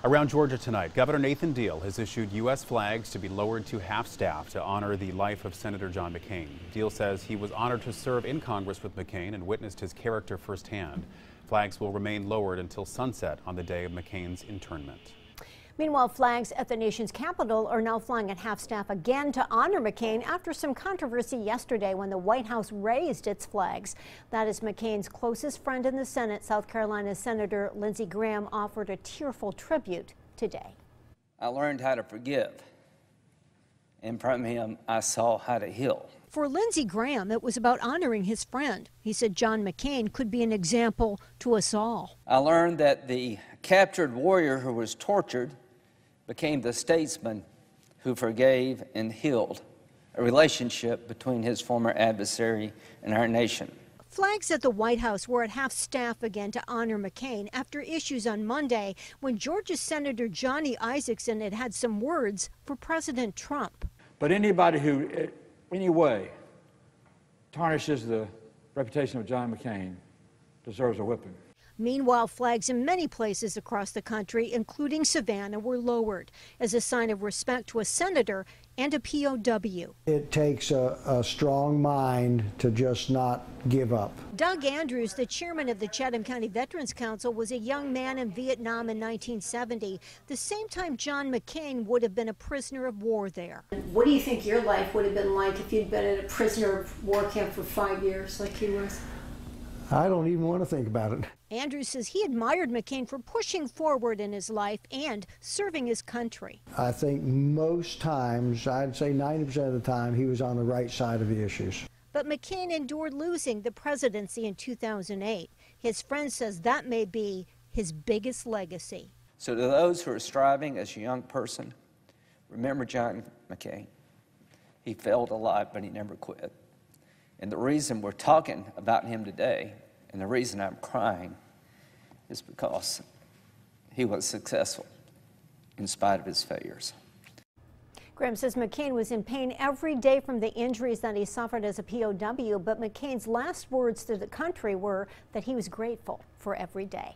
Around Georgia tonight, Governor Nathan Deal has issued U.S. flags to be lowered to half-staff to honor the life of Senator John McCain. Deal says he was honored to serve in Congress with McCain and witnessed his character firsthand. Flags will remain lowered until sunset on the day of McCain's internment. Meanwhile, flags at the nation's capital are now flying at half-staff again to honor McCain after some controversy yesterday when the White House raised its flags. That is McCain's closest friend in the Senate, South Carolina Senator Lindsey Graham, offered a tearful tribute today. I learned how to forgive, and from him I saw how to heal. For Lindsey Graham, it was about honoring his friend. He said John McCain could be an example to us all. I learned that the captured warrior who was tortured became the statesman who forgave and healed a relationship between his former adversary and our nation. Flags at the White House were at half-staff again to honor McCain after issues on Monday when Georgia's Senator Johnny Isakson had some words for President Trump. But anybody who in any way tarnishes the reputation of John McCain deserves a whipping. Meanwhile, flags in many places across the country, including Savannah, were lowered as a sign of respect to a senator and a POW. It takes a strong mind to just not give up. Doug Andrews, the chairman of the Chatham County Veterans Council, was a young man in Vietnam in 1970, the same time John McCain would have been a prisoner of war there. What do you think your life would have been like if you'd been in a prisoner of war camp for 5 years like he was? I don't even want to think about it. Andrews says he admired McCain for pushing forward in his life and serving his country. I think most times, I'd say 90% of the time, he was on the right side of the issues. But McCain endured losing the presidency in 2008. His friend says that may be his biggest legacy. So to those who are striving as a young person, remember John McCain. He failed a lot, but he never quit. And the reason we're talking about him today, and the reason I'm crying, is because he was successful in spite of his failures. Graham says McCain was in pain every day from the injuries that he suffered as a POW, but McCain's last words to the country were that he was grateful for every day.